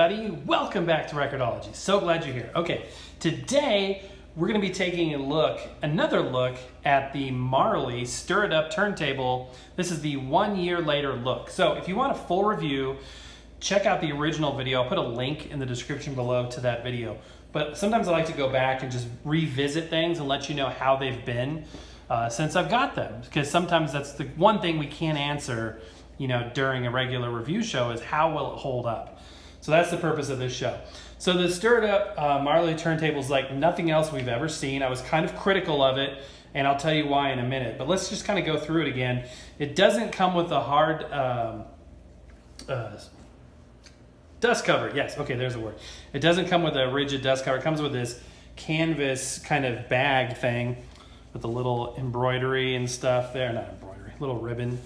everybody. Welcome back to Record-ology. So glad you're here. Okay, today we're going to be taking another look at the Marley Stir It Up turntable. This is the 1 year later look. So if you want a full review, check out the original video. I'll put a link in the description below to that video. But sometimes I like to go back and just revisit things and let you know how they've been since I've got them. Because sometimes that's the one thing we can't answer, you know, during a regular review show is how will it hold up. So that's the purpose of this show. So the Stir It Up Marley turntable is like nothing else we've ever seen. I was kind of critical of it, and I'll tell you why in a minute. But let's just kind of go through it again. It doesn't come with a hard dust cover. Yes, okay, there's a word. It doesn't come with a rigid dust cover. It comes with this canvas kind of bag thing with a little embroidery and stuff there. Not embroidery, little ribbon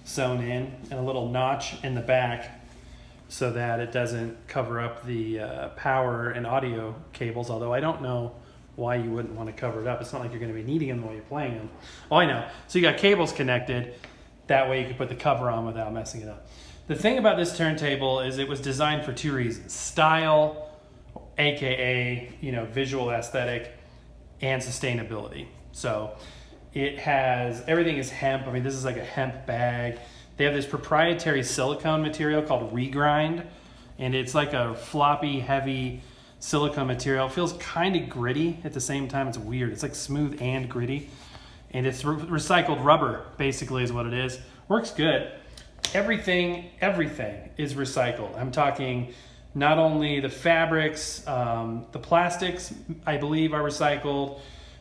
sewn in and a little notch in the back so that it doesn't cover up the power and audio cables, although I don't know why you wouldn't want to cover it up. It's not like you're going to be needing them while you're playing them. Oh, I know. So you got cables connected. That way you can put the cover on without messing it up. The thing about this turntable is it was designed for two reasons: style, aka, you know, visual aesthetic, and sustainability. So it has, everything is hemp. I mean, this is like a hemp bag. They have this proprietary silicone material called Regrind, and it's like a floppy, heavy silicone material. It feels kind of gritty at the same time. It's weird. It's like smooth and gritty. And it's recycled rubber, basically, is what it is. Works good. Everything is recycled. I'm talking not only the fabrics, the plastics, I believe, are recycled,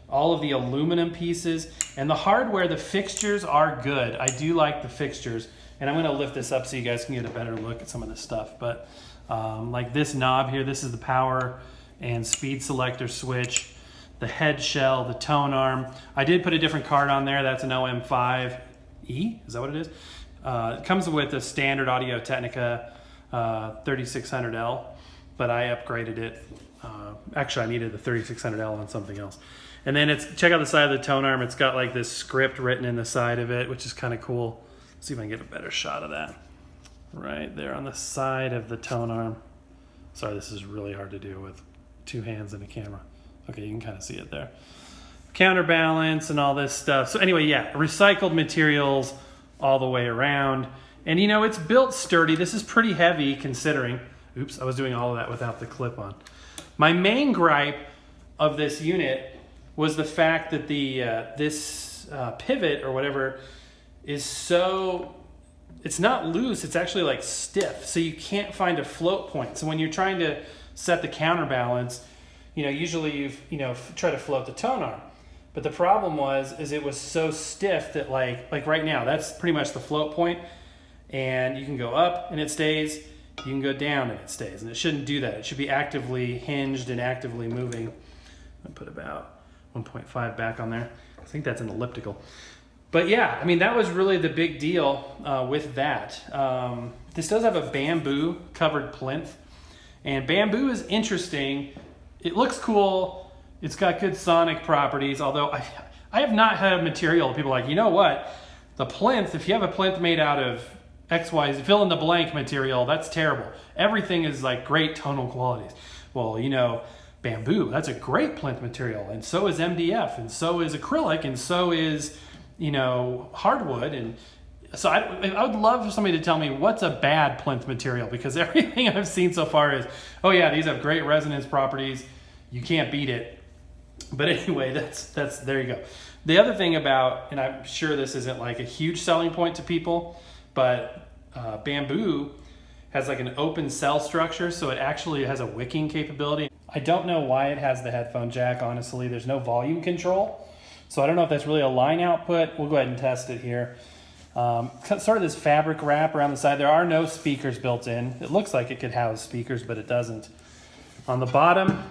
all of the aluminum pieces, and the hardware, the fixtures are good. I do like the fixtures, and I'm gonna lift this up so you guys can get a better look at some of this stuff. But like this knob here, this is the power and speed selector switch, the head shell, the tone arm. I did put a different card on there. That's an OM5E, is that what it is? It comes with a standard Audio-Technica 3600L, but I upgraded it. Actually, I needed the 3600L on something else. And then check out the side of the tone arm. It's got like this script written in the side of it, which is kind of cool. Let's see if I can get a better shot of that. Right there on the side of the tone arm. Sorry, this is really hard to do with two hands and a camera. Okay, you can kind of see it there. Counterbalance and all this stuff. So anyway, yeah, recycled materials all the way around. And you know, it's built sturdy. This is pretty heavy considering. Oops, I was doing all of that without the clip on. My main gripe of this unit was the fact that this pivot or whatever is so, it's not loose, it's actually like stiff. So you can't find a float point. So when you're trying to set the counterbalance, you know, usually you try to float the tone arm. But the problem is it was so stiff that like right now, that's pretty much the float point. And you can go up and it stays. You can go down and it stays. And it shouldn't do that. It should be actively hinged and actively moving. I'll put about 1.5 back on there. I think that's an elliptical. But yeah, I mean, that was really the big deal with that. This does have a bamboo covered plinth. And bamboo is interesting. It looks cool. It's got good sonic properties, although I have not had a material people are like, you know what? The plinth, if you have a plinth made out of XY, fill in the blank material, that's terrible. Everything is like great tonal qualities. Well, you know, bamboo, that's a great plinth material, and so is MDF, and so is acrylic, and so is, you know, hardwood. And so I would love for somebody to tell me what's a bad plinth material, because everything I've seen so far is, oh yeah, these have great resonance properties, you can't beat it. But anyway, that's there you go. The other thing about, and I'm sure this isn't like a huge selling point to people, but bamboo has like an open cell structure, so it actually has a wicking capability. I don't know why it has the headphone jack, honestly. There's no volume control, so I don't know if that's really a line output. We'll go ahead and test it here. Sort of this fabric wrap around the side. There are no speakers built in. It looks like it could house speakers, but it doesn't. On the bottom,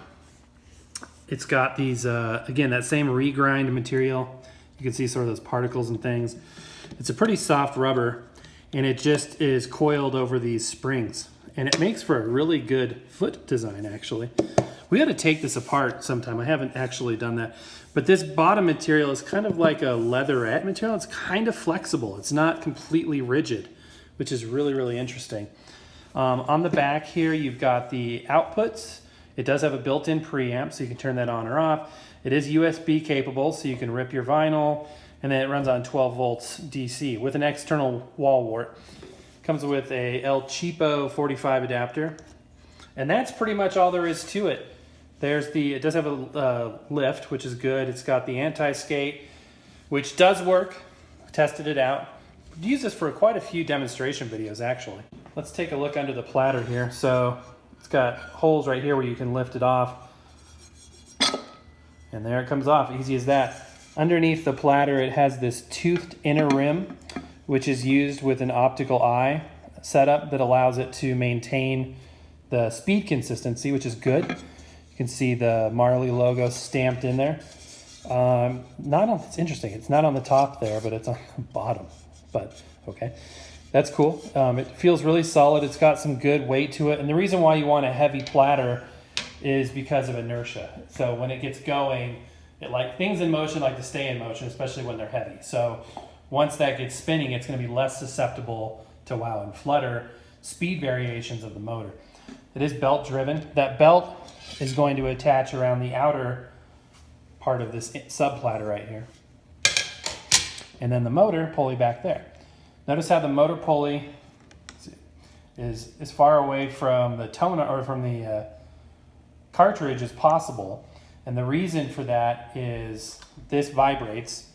it's got these, again, that same regrind material. You can see sort of those particles and things. It's a pretty soft rubber, and it just is coiled over these springs. And it makes for a really good foot design, actually. We got to take this apart sometime. I haven't actually done that. But this bottom material is kind of like a leatherette material. It's kind of flexible. It's not completely rigid, which is really, really interesting. On the back here, you've got the outputs. It does have a built-in preamp, so you can turn that on or off. It is USB capable, so you can rip your vinyl, and then it runs on 12 volts DC with an external wall wart. Comes with a El Cheapo 45 adapter, and that's pretty much all there is to it. It does have a lift, which is good. It's got the anti-skate, which does work. Tested it out. I've used this for quite a few demonstration videos, actually. Let's take a look under the platter here. So it's got holes right here where you can lift it off. And there it comes off, easy as that. Underneath the platter, it has this toothed inner rim, which is used with an optical eye setup that allows it to maintain the speed consistency, which is good. You can see the Marley logo stamped in there. It's interesting. It's not on the top there, but it's on the bottom. But okay, that's cool. It feels really solid. It's got some good weight to it. And the reason why you want a heavy platter is because of inertia. So when it gets going, things in motion like to stay in motion, especially when they're heavy. So once that gets spinning, it's going to be less susceptible to wow and flutter speed variations of the motor. It is belt driven. That belt is going to attach around the outer part of this sub platter right here. And then the motor pulley back there. Notice how the motor pulley is as far away from the toner or from the cartridge as possible. And the reason for that is this vibrates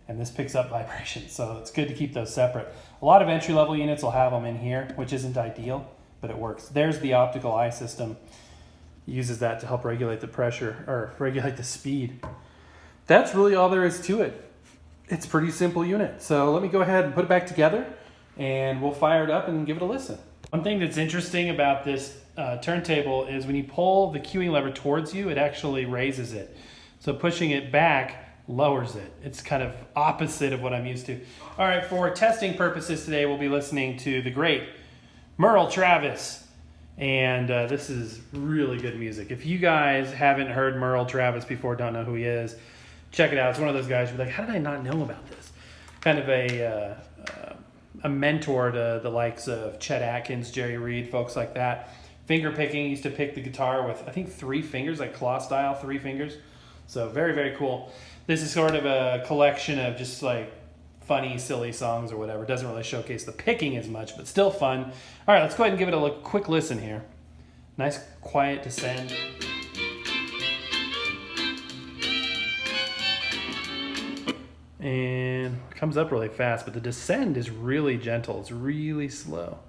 and this picks up vibration. So it's good to keep those separate. A lot of entry-level units will have them in here, which isn't ideal, but it works. There's the optical eye system. It uses that to help regulate the pressure or regulate the speed. That's really all there is to it. It's a pretty simple unit. So let me go ahead and put it back together and we'll fire it up and give it a listen. One thing that's interesting about this turntable is when you pull the cueing lever towards you, it actually raises it. So pushing it back lowers it. It's kind of opposite of what I'm used to. All right, for testing purposes today, we'll be listening to the great Merle Travis. And this is really good music. If you guys haven't heard Merle Travis before, don't know who he is, check it out. It's one of those guys who're like, how did I not know about this? Kind of a mentor to the likes of Chet Atkins, Jerry Reed, folks like that. Finger picking, used to pick the guitar with, I think, 3 fingers, like claw style, 3 fingers. So very, very cool. This is sort of a collection of just like funny, silly songs or whatever. It doesn't really showcase the picking as much, but still fun. All right, let's go ahead and give it a quick listen here. Nice, quiet descend. And it comes up really fast, but the descend is really gentle. It's really slow.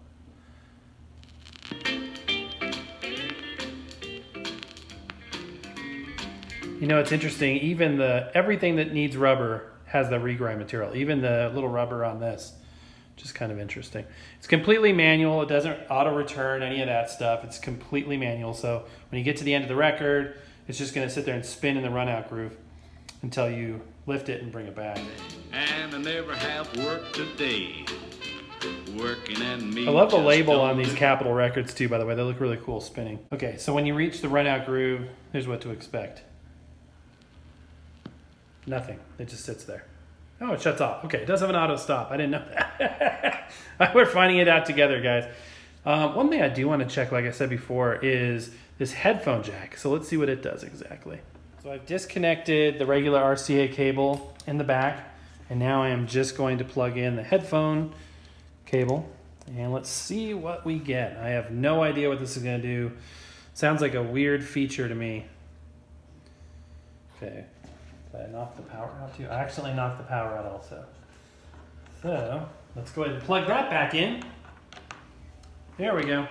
You know, it's interesting. Even everything that needs rubber has the regrind material. Even the little rubber on this, which is kind of interesting. It's completely manual. It doesn't auto return any of that stuff. It's completely manual. So when you get to the end of the record, it's just going to sit there and spin in the run out groove until you lift it and bring it back. And I never have worked a day. Working and me. I love the label on these Capitol records too, by the way. They look really cool spinning. Okay, so when you reach the run out groove, here's what to expect. Nothing. It just sits there. Oh, it shuts off. Okay, it does have an auto stop. I didn't know that. We're finding it out together, guys. One thing I do want to check, like I said before, is this headphone jack. So let's see what it does exactly. So I've disconnected the regular RCA cable in the back, and now I am just going to plug in the headphone cable, and let's see what we get. I have no idea what this is going to do. Sounds like a weird feature to me. Okay. Did I knock the power out too? I accidentally knocked the power out also. So let's go ahead and plug that back in. There we go.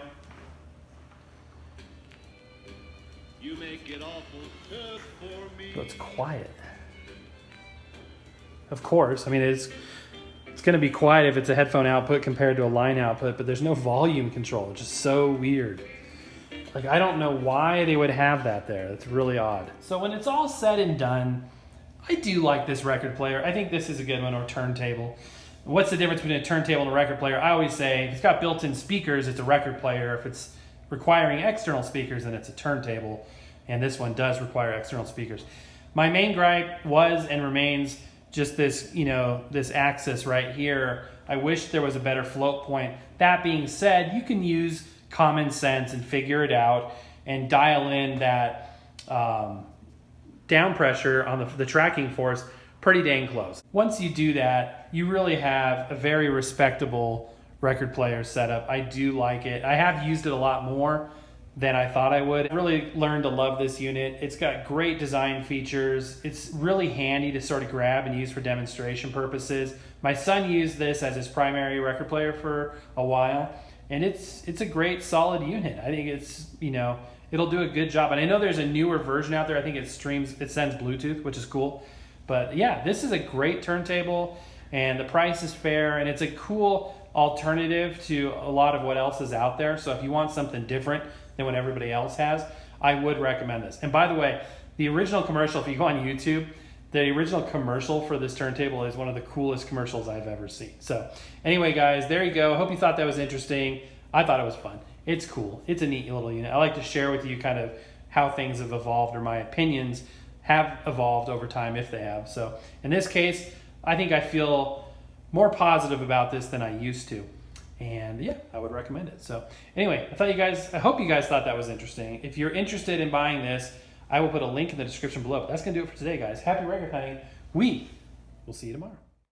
You make it awful tough for me. So it's quiet. Of course, I mean it's going to be quiet if it's a headphone output compared to a line output, but there's no volume control, which is so weird. Like, I don't know why they would have that there. It's really odd. So when it's all said and done, I do like this record player. I think this is a good one, or turntable. What's the difference between a turntable and a record player? I always say if it's got built-in speakers, it's a record player. If it's requiring external speakers, then it's a turntable. And this one does require external speakers. My main gripe was and remains just this, this axis right here. I wish there was a better float point. That being said, you can use common sense and figure it out and dial in that down pressure on the tracking force pretty dang close. Once you do that, you really have a very respectable record player setup. I do like it. I have used it a lot more than I thought I would. I really learned to love this unit. It's got great design features. It's really handy to sort of grab and use for demonstration purposes. My son used this as his primary record player for a while, and it's a great solid unit. I think it's, you know, it'll do a good job. And I know there's a newer version out there. I think it sends Bluetooth, which is cool. But yeah, this is a great turntable, and the price is fair, and it's a cool alternative to a lot of what else is out there. So if you want something different than what everybody else has, I would recommend this. And by the way, the original commercial, if you go on YouTube, the original commercial for this turntable is one of the coolest commercials I've ever seen. So anyway, guys, there you go. I hope you thought that was interesting. I thought it was fun. It's cool. It's a neat little unit. I like to share with you kind of how things have evolved, or my opinions have evolved over time, if they have. So in this case, I think I feel more positive about this than I used to. And yeah, I would recommend it. So anyway, I hope you guys thought that was interesting. If you're interested in buying this, I will put a link in the description below. But that's going to do it for today, guys. Happy record hunting. We will see you tomorrow.